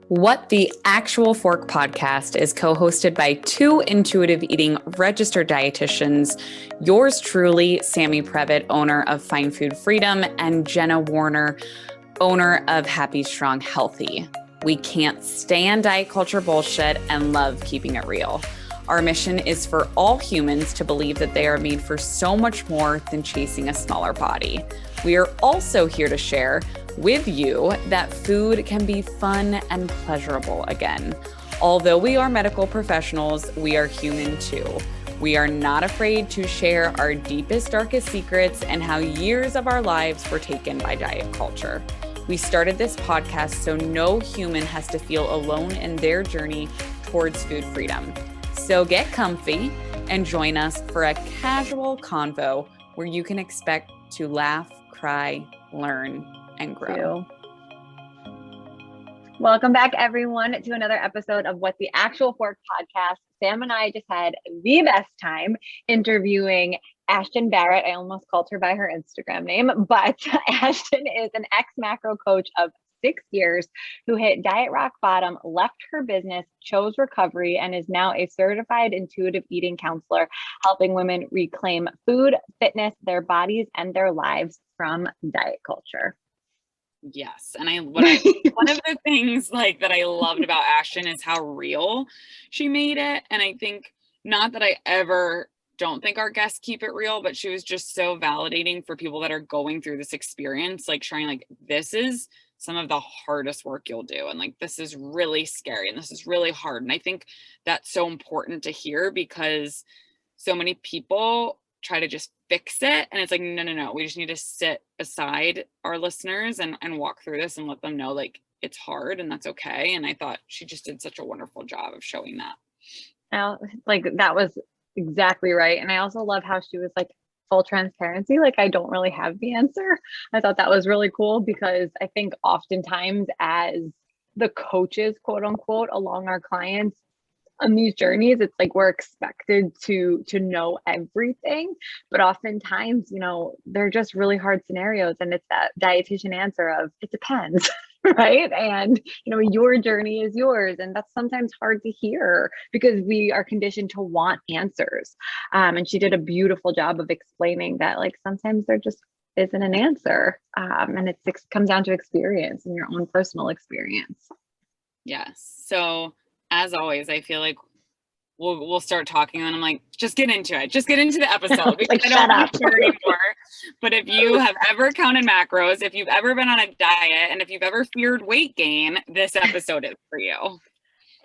What the Actual Fork podcast is co-hosted by two intuitive eating registered dietitians, yours truly, Sammy Previtt, owner of Fine Food Freedom, and Jenna Warner, owner of Happy, Strong, Healthy. We can't stand diet culture bullshit and love keeping it real. Our mission is for all humans to believe that they are made for so much more than chasing a smaller body. We are also here to share with you that food can be fun and pleasurable again. Although we are medical professionals, we are human too. We are not afraid to share our deepest, darkest secrets and how years of our lives were taken by diet culture. We started this podcast so no human has to feel alone in their journey towards food freedom. So get comfy and join us for a casual convo where you can expect to laugh, cry, learn, and grow. Welcome back, everyone, to another episode of What the Actual Fork podcast. Sam and I just had the best time interviewing Ashton Barrett. I almost called her by her Instagram name, but Ashton is an ex-macro coach of 6 years who hit diet rock bottom, left her business, chose recovery, and is now a certified intuitive eating counselor, helping women reclaim food, fitness, their bodies, and their lives from diet culture. Yes. And one of the things that I loved about Ashton is how real she made it. And I think not that I ever don't think our guests keep it real, but she was just so validating for people that are going through this experience, sharing this is some of the hardest work you'll do. And this is really scary and this is really hard. And I think that's so important to hear because so many people try to just fix it. And it's no. We just need to sit aside our listeners and walk through this and let them know it's hard and that's okay. And I thought she just did such a wonderful job of showing that. That was exactly right. And I also love how she was full transparency. I don't really have the answer. I thought that was really cool because I think oftentimes as the coaches, quote unquote, along our clients on these journeys, it's we're expected to know everything, but oftentimes, they're just really hard scenarios. And it's that dietitian answer of it depends, right? And, your journey is yours. And that's sometimes hard to hear because we are conditioned to want answers. And she did a beautiful job of explaining that sometimes there just isn't an answer. And it comes down to experience and your own personal experience. Yes. So as always, I feel we'll start talking and I'm just get into it. Just get into the episode because I don't want to share anymore. But if you have ever counted macros, if you've ever been on a diet, and if you've ever feared weight gain, this episode is for you.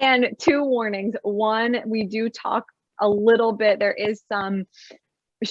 And two warnings. One, we do talk a little bit. There is some,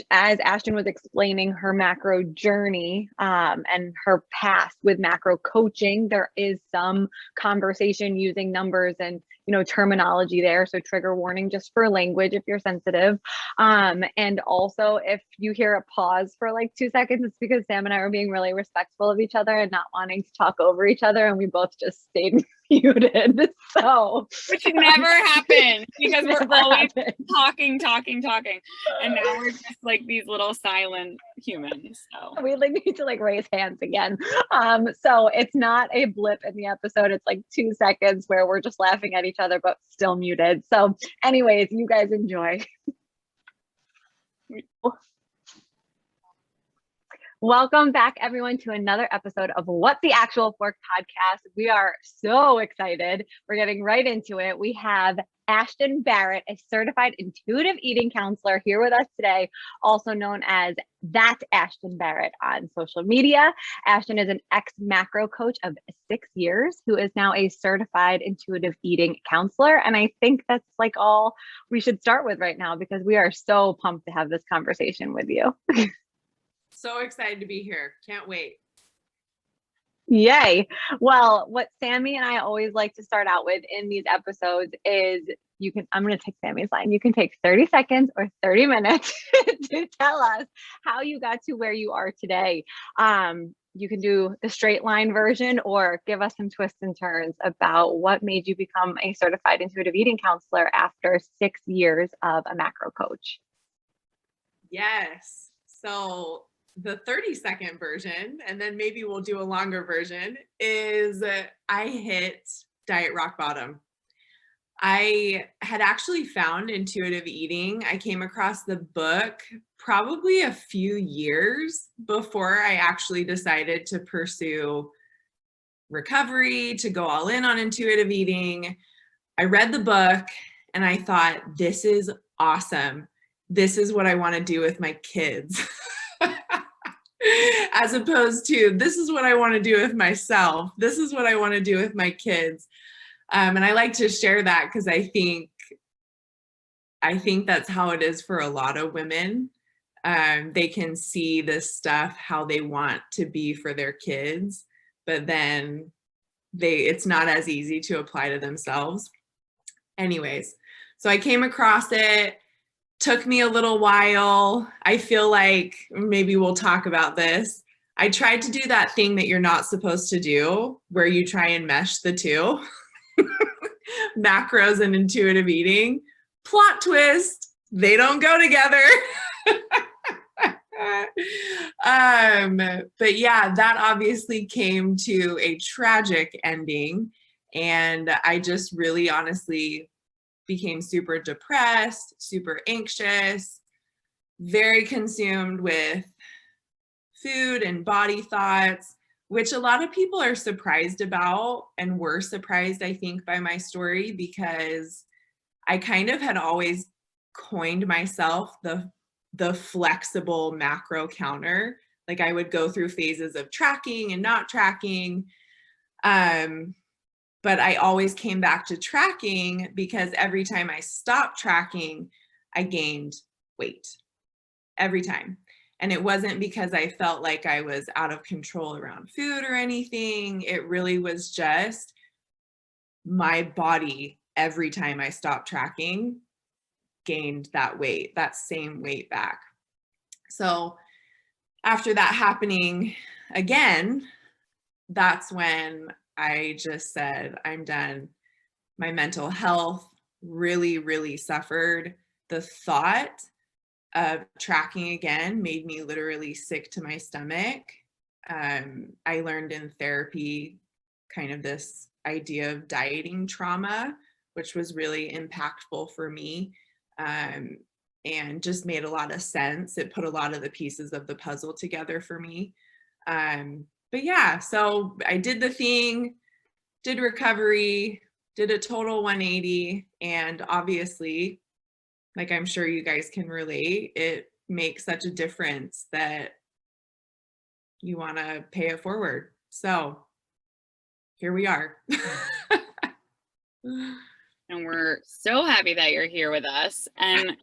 as Ashton was explaining her macro journey and her past with macro coaching, there is some conversation using numbers and terminology there. So trigger warning just for language if you're sensitive. And also if you hear a pause for 2 seconds, it's because Sam and I were being really respectful of each other and not wanting to talk over each other. And we both just stayed muted. Which never happens because we're always talking. And now we're just these little silent humans. So we need to raise hands again. So it's not a blip in the episode. It's 2 seconds where we're just laughing at each other, but still muted. So anyways, you guys enjoy. Welcome back, everyone, to another episode of What the Actual Fork podcast. We are so excited. We're getting right into it. We have Ashton Barrett, a certified intuitive eating counselor, here with us today, also known as That Ashton Barrett on social media. Ashton is an ex-macro coach of 6 years who is now a certified intuitive eating counselor. And I think that's all we should start with right now because we are so pumped to have this conversation with you. So excited to be here. Can't wait. Yay. Well, what Sammy and I always like to start out with in these episodes is I'm going to take Sammy's line. You can take 30 seconds or 30 minutes to tell us how you got to where you are today. You can do the straight line version or give us some twists and turns about what made you become a certified intuitive eating counselor after 6 years of a macro coach. Yes. So the 30-second version, and then maybe we'll do a longer version, is I hit diet rock bottom. I had actually found intuitive eating. I came across the book probably a few years before I actually decided to pursue recovery, to go all in on intuitive eating. I read the book and I thought, this is awesome. This is what I want to do with my kids. As opposed to, this is what I want to do with myself. This is what I want to do with my kids. And I like to share that because I think that's how it is for a lot of women. They can see this stuff, how they want to be for their kids, but then it's not as easy to apply to themselves. Anyways, so I came across it. Took me a little while. I feel like maybe we'll talk about this. I tried to do that thing that you're not supposed to do, where you try and mesh the two, macros and intuitive eating. Plot twist, they don't go together. But yeah, that obviously came to a tragic ending. And I just really honestly became super depressed, super anxious, very consumed with food and body thoughts, which a lot of people are surprised about and were surprised, I think, by my story, because I kind of had always coined myself the flexible macro counter. Like I would go through phases of tracking and not tracking. But I always came back to tracking because every time I stopped tracking, I gained weight every time. And it wasn't because I felt like I was out of control around food or anything. It really was just my body, every time I stopped tracking, gained that weight, that same weight back. So after that happening again, that's when I just said, I'm done. My mental health really, really suffered. The thought of tracking again made me literally sick to my stomach. I learned in therapy kind of this idea of dieting trauma, which was really impactful for me, and just made a lot of sense. It put a lot of the pieces of the puzzle together for me. But yeah, so I did the thing, did recovery, did a total 180, and obviously, like I'm sure you guys can relate, it makes such a difference that you want to pay it forward. So here we are. And we're so happy that you're here with us. And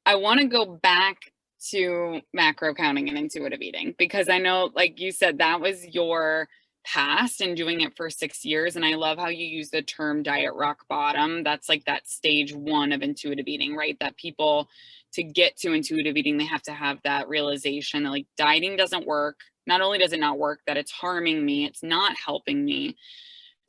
I want to go back to macro counting and intuitive eating, because I know, like you said, that was your past and doing it for 6 years. And I love how you use the term diet rock bottom. That's like that stage 1 of intuitive eating, right? That people, to get to intuitive eating, they have to have that realization that like dieting doesn't work. Not only does it not work, that it's harming me, it's not helping me.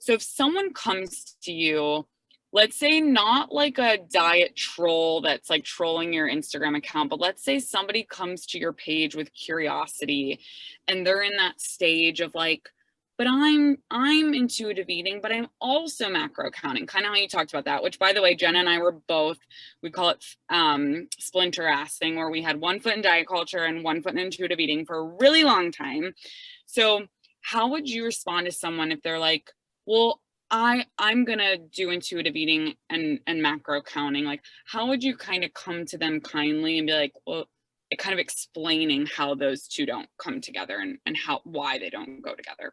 So if someone comes to you, let's say not like a diet troll that's like trolling your Instagram account, but let's say somebody comes to your page with curiosity and they're in that stage of like, but I'm intuitive eating, but I'm also macro counting, kind of how you talked about that, which by the way, Jenna and I were both, we call it splinter assing, where we had one foot in diet culture and one foot in intuitive eating for a really long time. So how would you respond to someone if they're like, well, I'm gonna do intuitive eating and macro counting? Like, how would you kind of come to them kindly and be like, well, kind of explaining how those two don't come together and why they don't go together?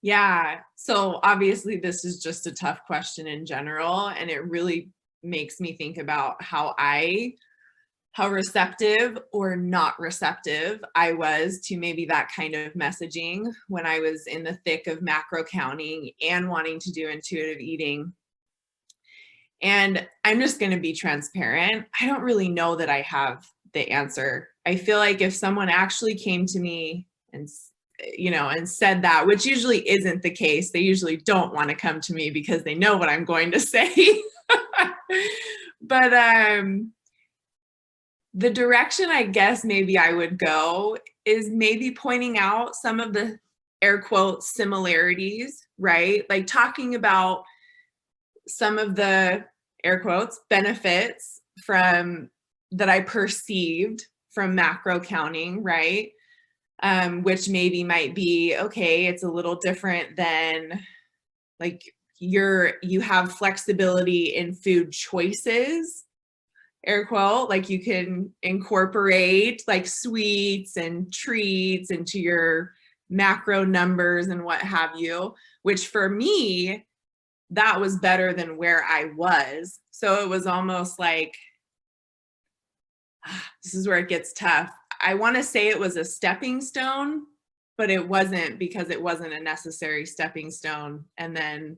Yeah, so obviously this is just a tough question in general, and it really makes me think about how receptive or not receptive I was to maybe that kind of messaging when I was in the thick of macro counting and wanting to do intuitive eating. And I'm just going to be transparent. I don't really know that I have the answer. I feel like if someone actually came to me and said that, which usually isn't the case, they usually don't want to come to me because they know what I'm going to say. But the direction I guess maybe I would go is maybe pointing out some of the air quotes similarities right? Like talking about some of the air quotes benefits from that I perceived from macro counting, right? Which maybe might be, okay, it's a little different than like you have flexibility in food choices, air quote, like you can incorporate like sweets and treats into your macro numbers and what have you, which for me, that was better than where I was. So it was almost like, this is where it gets tough. I want to say it was a stepping stone, but it wasn't, because it wasn't a necessary stepping stone. And then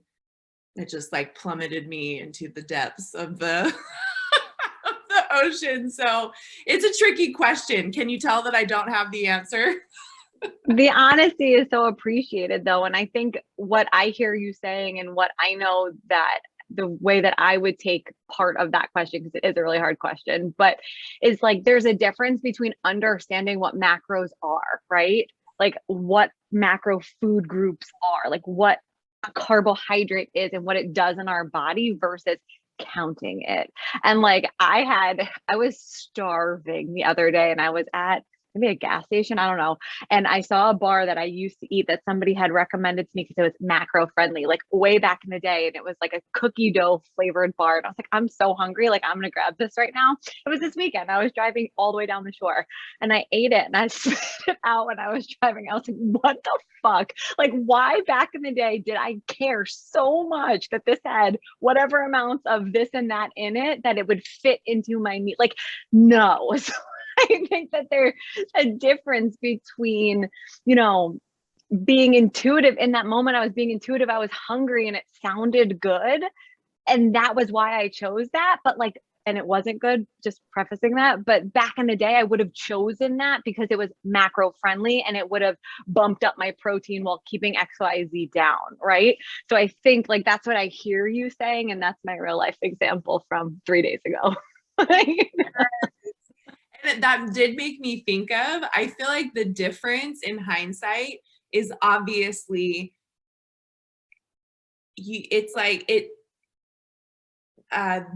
it just like plummeted me into the depths of the, of the ocean. So it's a tricky question. Can you tell that I don't have the answer? The honesty is so appreciated though. And I think what I hear you saying and what I know that the way that I would take part of that question, because it is a really hard question, but is like there's a difference between understanding what macros are, right? Like what macro food groups are, like what a carbohydrate is and what it does in our body versus counting it. And like I was starving the other day and I was at maybe a gas station, I don't know. And I saw a bar that I used to eat that somebody had recommended to me because it was macro friendly, like way back in the day. And it was like a cookie dough flavored bar. And I was like, I'm so hungry. Like, I'm going to grab this right now. It was this weekend. I was driving all the way down the shore and I ate it and I spit it out when I was driving. I was like, what the fuck? Like, why back in the day did I care so much that this had whatever amounts of this and that in it, that it would fit into my meat? Like, no. So I think that there's a difference between, you know, being intuitive. In that moment, I was being intuitive. I was hungry and it sounded good. And that was why I chose that. But like, and it wasn't good, just prefacing that. But back in the day, I would have chosen that because it was macro friendly and it would have bumped up my protein while keeping XYZ down. Right. So I think like that's what I hear you saying. And that's my real life example from 3 days ago. And that did make me think of, I feel like the difference in hindsight is obviously, it's like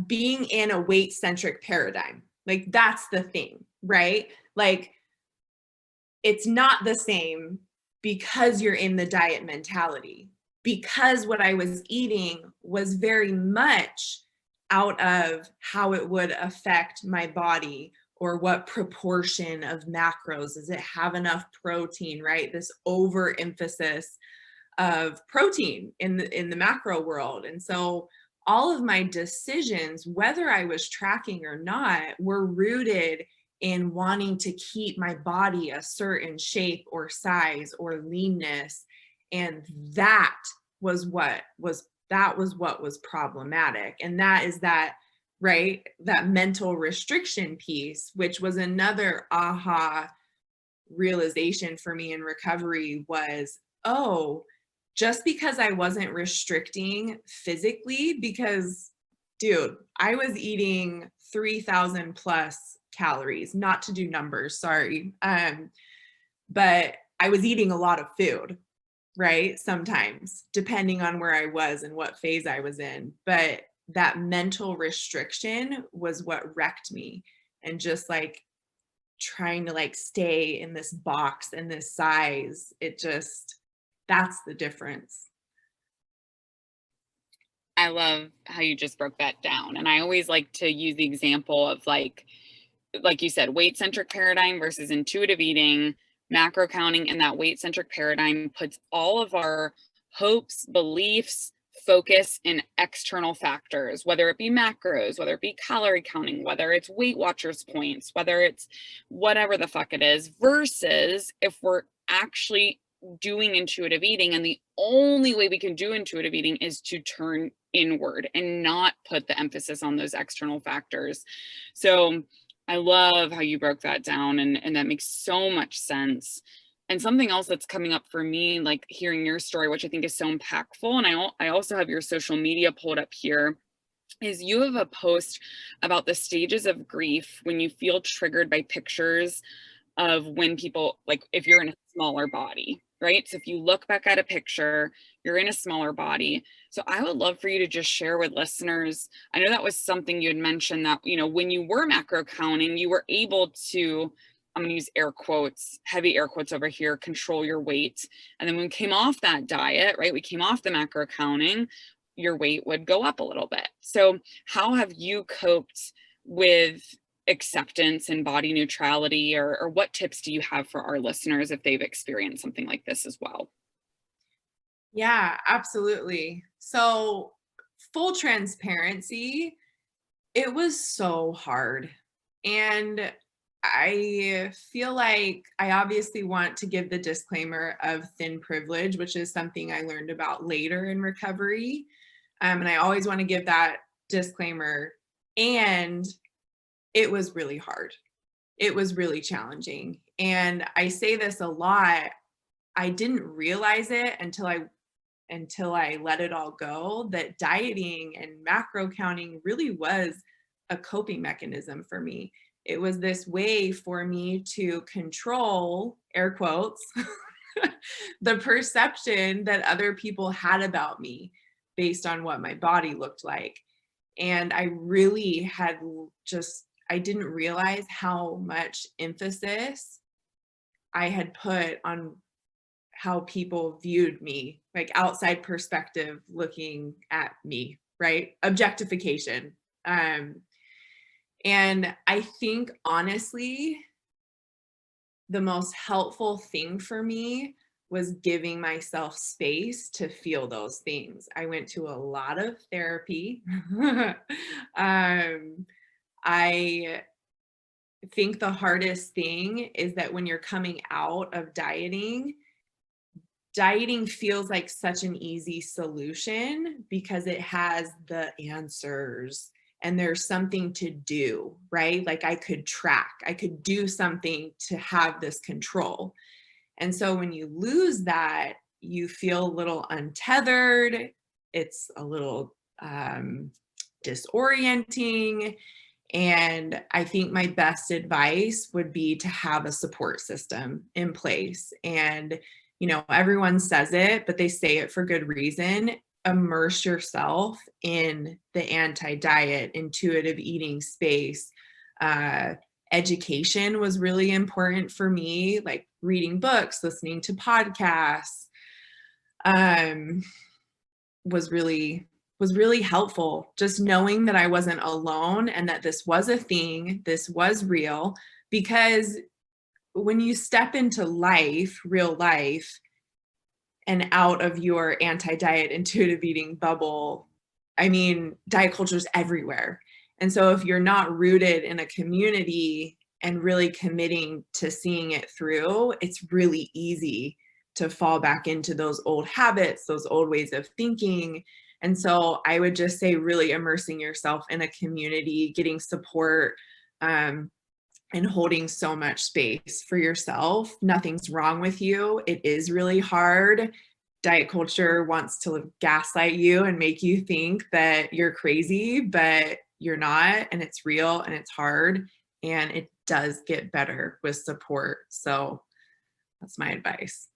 being in a weight-centric paradigm. Like that's the thing, right? Like it's not the same because you're in the diet mentality, because what I was eating was very much out of how it would affect my body, or what proportion of macros, does it have enough protein, right? This overemphasis of protein in the macro world. And so all of my decisions, whether I was tracking or not, were rooted in wanting to keep my body a certain shape or size or leanness. And that was what was problematic. And that is that, right, that mental restriction piece, which was another aha realization for me in recovery, was, oh, just because I wasn't restricting physically, because dude, I was eating 3,000 plus calories, not to do numbers, sorry. But I was eating a lot of food, right? Sometimes, depending on where I was and what phase I was in. But that mental restriction was what wrecked me. And just like trying to like stay in this box and this size, that's the difference. I love how you just broke that down. And I always like to use the example of like you said, weight-centric paradigm versus intuitive eating, macro counting, and that weight-centric paradigm puts all of our hopes, beliefs, focus in external factors, whether it be macros, whether it be calorie counting, whether it's Weight Watchers points, whether it's whatever the fuck it is, versus if we're actually doing intuitive eating, and the only way we can do intuitive eating is to turn inward and not put the emphasis on those external factors. So I love how you broke that down, and that makes so much sense. And something else that's coming up for me, like hearing your story, which I think is so impactful, and I also have your social media pulled up here, is you have a post about the stages of grief when you feel triggered by pictures of when people, like if you're in a smaller body, right? So if you look back at a picture, you're in a smaller body. So I would love for you to just share with listeners. I know that was something you had mentioned that, when you were macro counting, you were able to, I'm going to use air quotes, heavy air quotes over here, control your weight. And then when we came off that diet, right, we came off the macro counting, your weight would go up a little bit. So how have you coped with acceptance and body neutrality, or what tips do you have for our listeners if they've experienced something like this as well? Yeah, absolutely. So full transparency, it was so hard. And I feel like I obviously want to give the disclaimer of thin privilege, which is something I learned about later in recovery. And I always want to give that disclaimer. And it was really hard. It was really challenging. And I say this a lot. I didn't realize it until I let it all go, that dieting and macro counting really was a coping mechanism for me. It was this way for me to control, air quotes, the perception that other people had about me based on what my body looked like. And I really I didn't realize how much emphasis I had put on how people viewed me, like outside perspective looking at me, right? Objectification. And I think honestly, the most helpful thing for me was giving myself space to feel those things. I went to a lot of therapy. I think the hardest thing is that when you're coming out of dieting feels like such an easy solution because it has the answers and there's something to do, right? Like I could do something to have this control. And so when you lose that, you feel a little untethered. It's a little disorienting. And I think my best advice would be to have a support system in place. And, everyone says it, but they say it for good reason. Immerse yourself in the anti-diet, intuitive eating space. Education was really important for me, like reading books, listening to podcasts, was really helpful. Just knowing that I wasn't alone and that this was a thing, this was real, because when you step into life, real life, and out of your anti-diet intuitive eating bubble, I mean, diet culture is everywhere. And so if you're not rooted in a community and really committing to seeing it through, it's really easy to fall back into those old habits, those old ways of thinking. And so I would just say really immersing yourself in a community, getting support, and holding so much space for yourself. Nothing's wrong with you. It is really hard. Diet culture wants to gaslight you and make you think that you're crazy, but you're not, and it's real and it's hard, and it does get better with support. So that's my advice.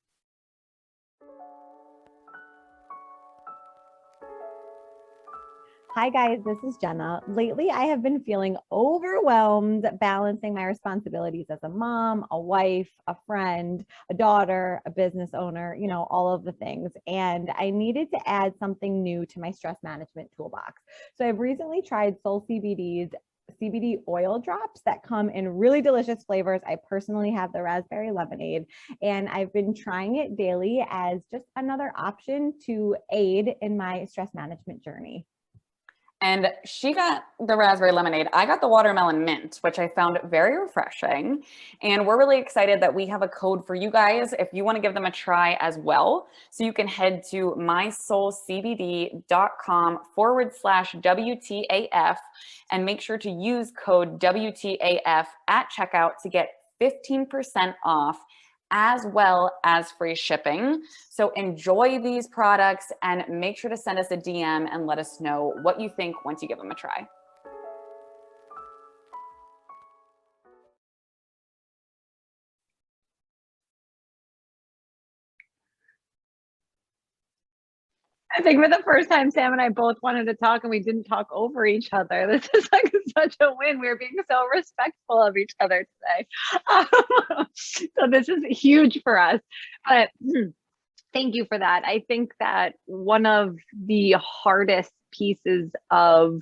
Hi guys, this is Jenna. Lately, I have been feeling overwhelmed balancing my responsibilities as a mom, a wife, a friend, a daughter, a business owner, all of the things. And I needed to add something new to my stress management toolbox. So I've recently tried Soul CBD's CBD oil drops that come in really delicious flavors. I personally have the raspberry lemonade, and I've been trying it daily as just another option to aid in my stress management journey. And she got the raspberry lemonade. I got the watermelon mint, which I found very refreshing. And we're really excited that we have a code for you guys if you want to give them a try as well. So you can head to mysoulcbd.com/WTAF and make sure to use code WTAF at checkout to get 15% off, as well as free shipping. So enjoy these products and make sure to send us a DM and let us know what you think once you give them a try. I think for the first time, Sam and I both wanted to talk and we didn't talk over each other. This is like such a win. We're being so respectful of each other today. So this is huge for us. But thank you for that. I think that one of the hardest pieces of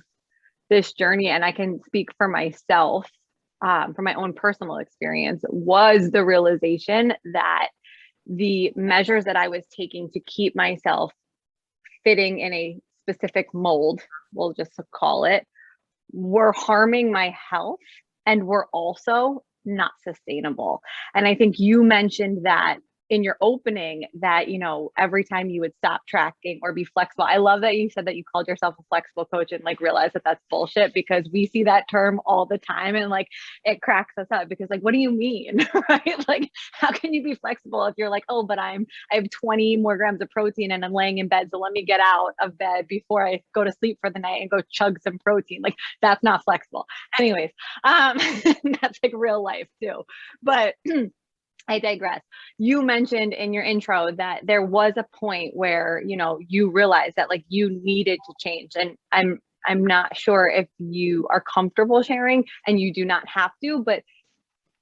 this journey, and I can speak for myself, from my own personal experience, was the realization that the measures that I was taking to keep myself fitting in a specific mold, we'll just call it, were harming my health and were also not sustainable. And I think you mentioned that in your opening, that, you know, every time you would stop tracking or be flexible. I love that you said that you called yourself a flexible coach and like realize that that's bullshit, because we see that term all the time and like it cracks us up because like, what do you mean? Right? Like, how can you be flexible if you're like, oh, but I have 20 more grams of protein and I'm laying in bed, so let me get out of bed before I go to sleep for the night and go chug some protein. Like, that's not flexible. Anyways, that's like real life too. But I digress. You mentioned in your intro that there was a point where, you know, you realized that like you needed to change. And I'm not sure if you are comfortable sharing, and you do not have to, but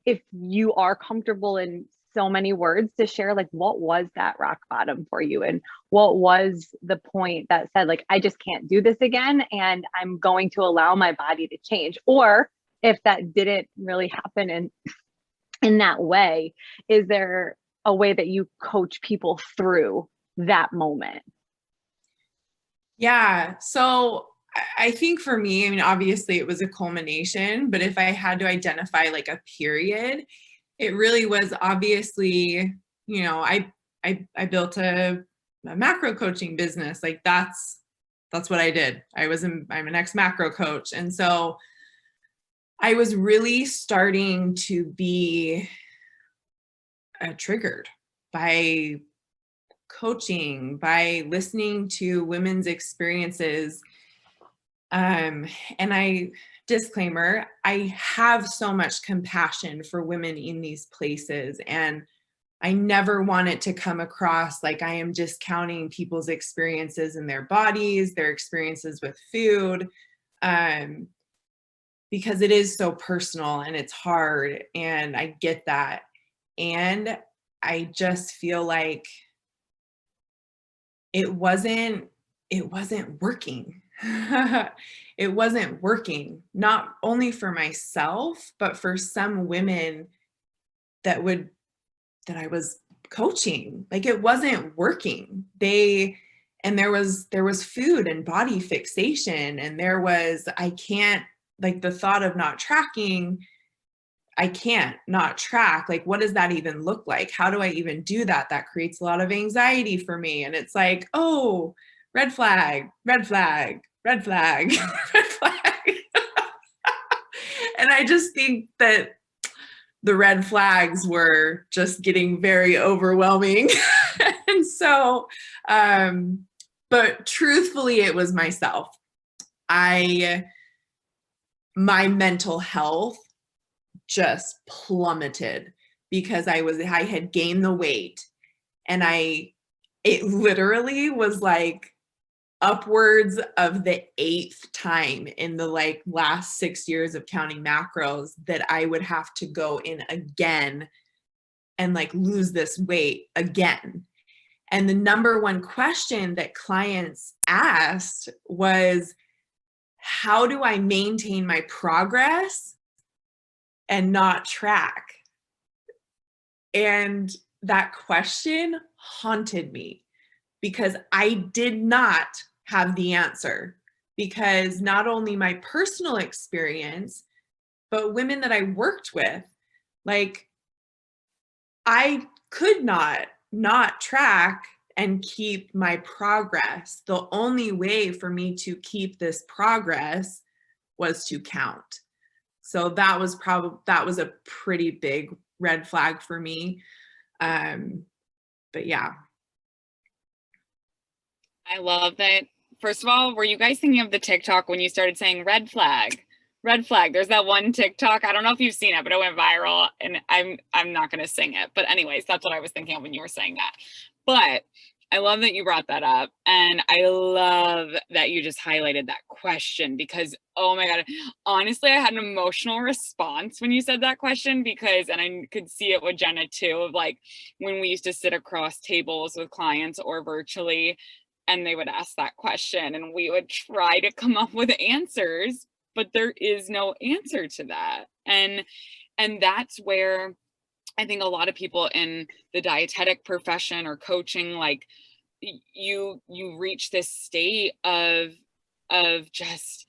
if you are comfortable in so many words to share, like, what was that rock bottom for you? And what was the point that said, like, I just can't do this again, and I'm going to allow my body to change? Or if that didn't really happen, and in that way, is there a way that you coach people through that moment? Yeah. So I think for me, I mean, obviously it was a culmination, but if I had to identify like a period, it really was obviously, you know, I built a macro coaching business. Like that's what I did. I'm an ex-macro coach. And so I was really starting to be triggered by coaching, by listening to women's experiences. And disclaimer, I have so much compassion for women in these places. And I never want it to come across like I am discounting people's experiences in their bodies, their experiences with food. Because it is so personal and it's hard, and I get that. And I just feel like it wasn't working. It wasn't working, not only for myself, but for some women that I was coaching. Like it wasn't working. And there was food and body fixation, and there was, I can't, like the thought of not tracking, I can't not track. Like, what does that even look like? How do I even do that? That creates a lot of anxiety for me. And it's like, oh, red flag, red flag, red flag, red flag. And I just think that the red flags were just getting very overwhelming. And so, but truthfully, it was myself. My mental health just plummeted because I had gained the weight, and it literally was like upwards of the 8th time in the like last 6 years of counting macros that I would have to go in again and like lose this weight again. And the number one question that clients asked was, how do I maintain my progress and not track? And that question haunted me because I did not have the answer, because not only my personal experience, but women that I worked with, like I could not track and keep my progress. The only way for me to keep this progress was to count. So that was a pretty big red flag for me. But yeah. I love that. First of all, were you guys thinking of the TikTok when you started saying red flag? Red flag. There's that one TikTok. I don't know if you've seen it, but it went viral, and I'm not going to sing it. But anyways, that's what I was thinking of when you were saying that. But I love that you brought that up. And I love that you just highlighted that question because, oh my God, honestly, I had an emotional response when you said that question because, and I could see it with Jenna too, of like when we used to sit across tables with clients or virtually, and they would ask that question and we would try to come up with answers, but there is no answer to that. And that's where I think a lot of people in the dietetic profession or coaching, like you reach this state of just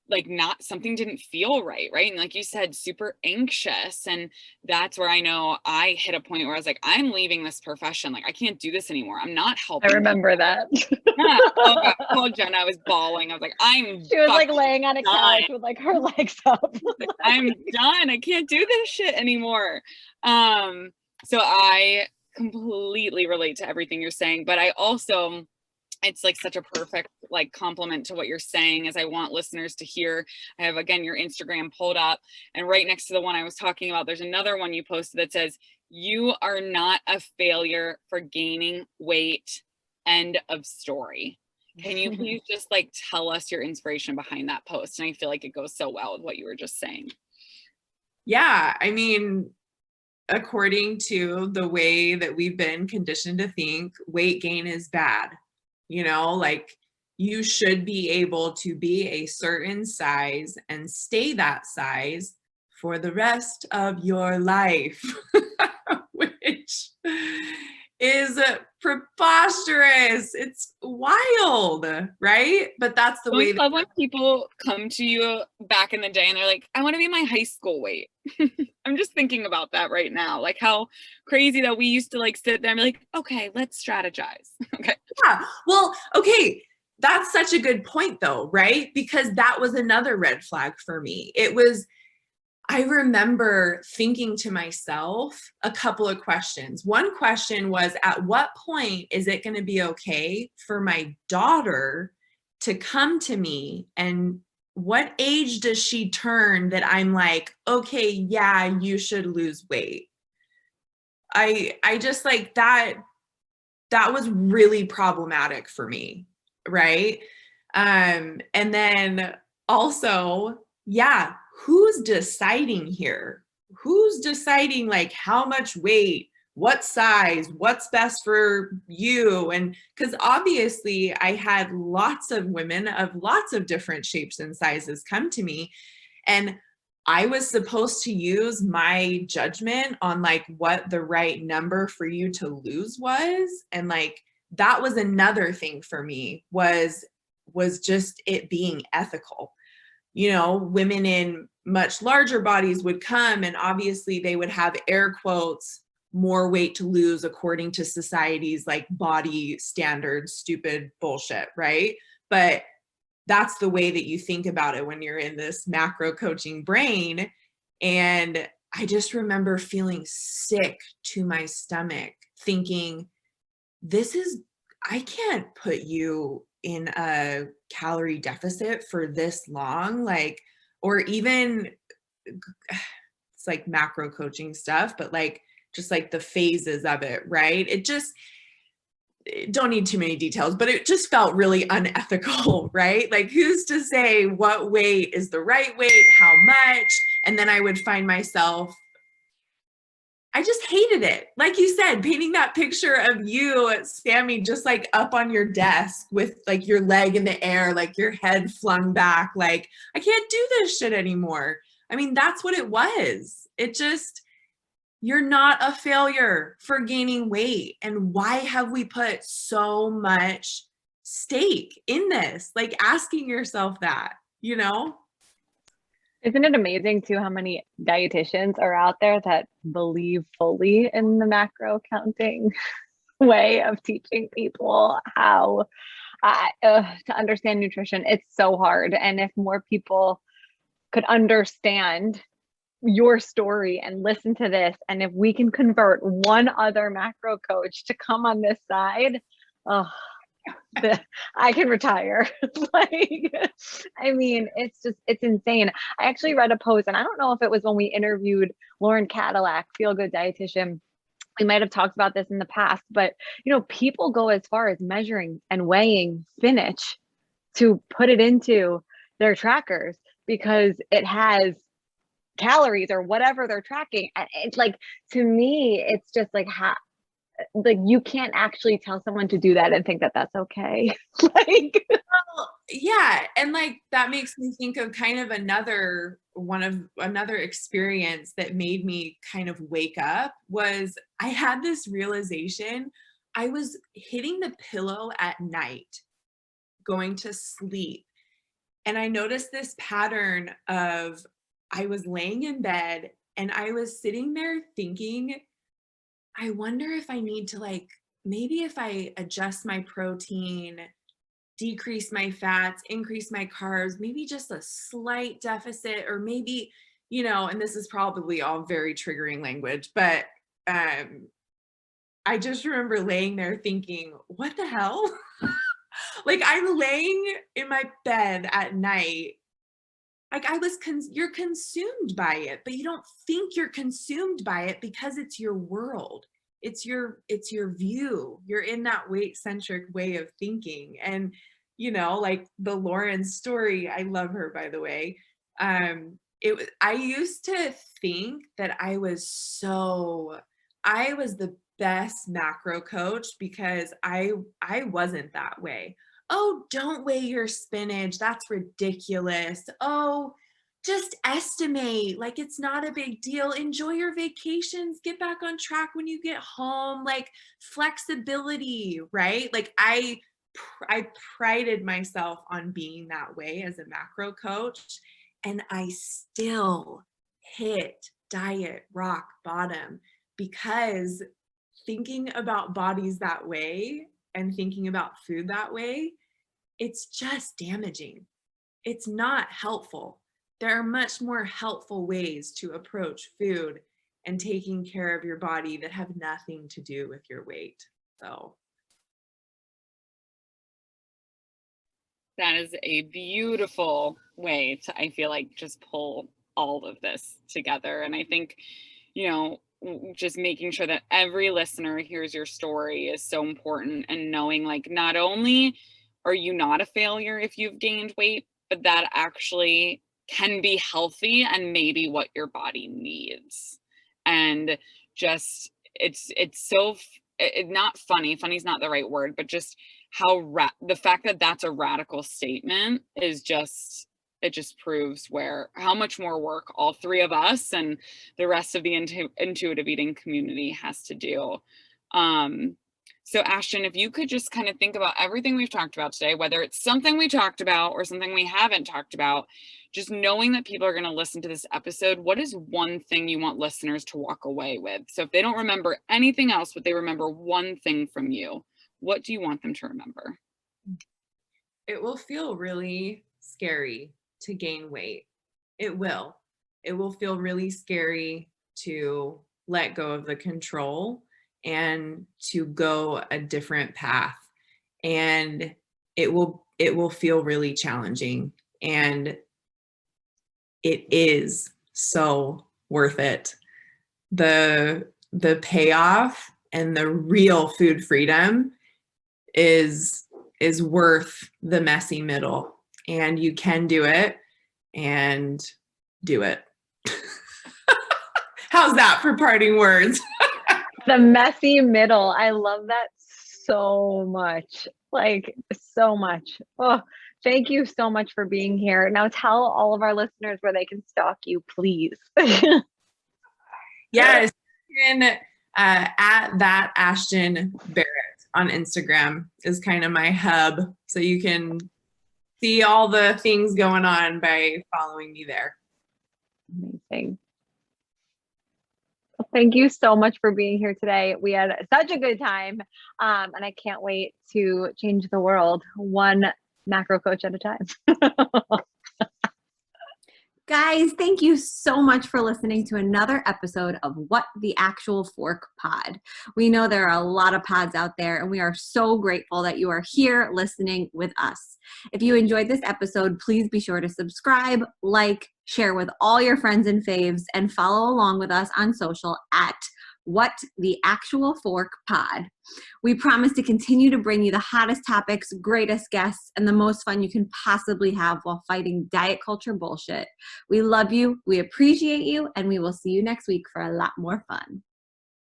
like not something didn't feel right. And like you said, super anxious. And that's where I know I hit a point where I was like, I'm leaving this profession. Like I can't do this anymore. I'm not helping. I remember that. Yeah. Oh, I told Jenna, I was bawling. I was like, She was like laying on a couch with like her legs up. I'm done. I can't do this shit anymore. So I completely relate to everything you're saying, but I also, it's like such a perfect like compliment to what you're saying as I want listeners to hear. I have, again, your Instagram pulled up, and right next to the one I was talking about, there's another one you posted that says, you are not a failure for gaining weight. End of story. Can you please just like tell us your inspiration behind that post? And I feel like it goes so well with what you were just saying. Yeah, I mean, according to the way that we've been conditioned to think, weight gain is bad. You know, like you should be able to be a certain size and stay that size for the rest of your life, which is preposterous. It's wild, right? But that's the way. I love when people come to you back in the day and they're like, I want to be my high school weight. I'm just thinking about that right now. Like how crazy that we used to like sit there and be like, okay, let's strategize. Okay. Yeah. Well, okay. That's such a good point though, right? Because that was another red flag for me. I remember thinking to myself a couple of questions. One question was, at what point is it going to be okay for my daughter to come to me, and what age does she turn that I'm like, okay, yeah, you should lose weight? I just like that was really problematic for me, right? And then also, yeah, who's deciding here? Who's deciding like how much weight, what size, what's best for you? And because obviously I had lots of women of lots of different shapes and sizes come to me, and I was supposed to use my judgment on like what the right number for you to lose was. And like, that was another thing for me was just it being ethical. You know, women in much larger bodies would come, and obviously they would have air quotes, more weight to lose according to society's like body standards, stupid bullshit, right? But that's the way that you think about it when you're in this macro coaching brain. And I just remember feeling sick to my stomach thinking, I can't put you in a calorie deficit for this long, like, or even it's like macro coaching stuff, but like just like the phases of it, right? Don't need too many details, but it just felt really unethical, right? Like who's to say what weight is the right weight, how much? And then I would find myself, I just hated it. Like you said, painting that picture of you, Sammy, just like up on your desk with like your leg in the air, like your head flung back, like I can't do this shit anymore. I mean, that's what it was. It just, you're not a failure for gaining weight. And why have we put so much stake in this? Like asking yourself that, you know? Isn't it amazing too how many dietitians are out there that believe fully in the macro counting way of teaching people how to understand nutrition? It's so hard. And if more people could understand your story and listen to this, and if we can convert one other macro coach to come on this side, I can retire. Like, I mean, it's insane. I actually read a post, and I don't know if it was when we interviewed Lauren Cadillac, Feel Good dietitian, we might have talked about this in the past, but people go as far as measuring and weighing spinach to put it into their trackers because it has calories or whatever they're tracking. And it's like, to me, it's just like, like you can't actually tell someone to do that and think that that's okay. Like, well, yeah. And like, that makes me think of kind of another experience that made me kind of wake up was I had this realization. I was hitting the pillow at night, going to sleep. And I noticed this pattern of I was laying in bed and I was sitting there thinking, I wonder if I need to like, maybe if I adjust my protein, decrease my fats, increase my carbs, maybe just a slight deficit, or maybe, and this is probably all very triggering language, but I just remember laying there thinking, what the hell? Like I'm laying in my bed at night. Like you're consumed by it, but you don't think you're consumed by it because it's your world. It's your view. You're in that weight-centric way of thinking. And, like the Lauren story, I love her, by the way. I used to think that I was the best macro coach because I wasn't that way. Oh, don't weigh your spinach. That's ridiculous. Oh, just estimate. Like, it's not a big deal. Enjoy your vacations. Get back on track when you get home. Like, flexibility, right? Like, I prided myself on being that way as a macro coach, and I still hit diet rock bottom because thinking about bodies that way and thinking about food that way, it's just damaging. It's not helpful. There are much more helpful ways to approach food and taking care of your body that have nothing to do with your weight. So that is a beautiful way to, I feel like, just pull all of this together. And I think, just making sure that every listener hears your story is so important, and knowing like not only are you not a failure if you've gained weight, but that actually can be healthy and maybe what your body needs. And just it's so not funny's not the right word, but just how the fact that that's a radical statement is just, it just proves how much more work all three of us and the rest of the intuitive eating community has to do. So Ashton, if you could just kind of think about everything we've talked about today, whether it's something we talked about or something we haven't talked about, just knowing that people are going to listen to this episode, what is one thing you want listeners to walk away with? So if they don't remember anything else, but they remember one thing from you, what do you want them to remember? It will feel really scary to gain weight. It will feel really scary to let go of the control and to go a different path. And it will feel really challenging, and it is so worth it. The payoff and the real food freedom is worth the messy middle, and you can do it, and do it. How's that for parting words? the messy middle. I love that so much. Like, so much. Oh, thank you so much for being here. Now tell all of our listeners where they can stalk you, please. Yes, at that Ashton Barrett on Instagram is kind of my hub. So you can see all the things going on by following me there. Amazing. Well, thank you so much for being here today. We had such a good time. And I can't wait to change the world one macro coach at a time. Guys, thank you so much for listening to another episode of What the Actual Fork Pod. We know there are a lot of pods out there, and we are so grateful that you are here listening with us. If you enjoyed this episode, please be sure to subscribe, like, share with all your friends and faves, and follow along with us on social at What the Actual Fork Pod. We promise to continue to bring you the hottest topics, greatest guests, and the most fun you can possibly have while fighting diet culture bullshit. We love you, we appreciate you, and we will see you next week for a lot more fun.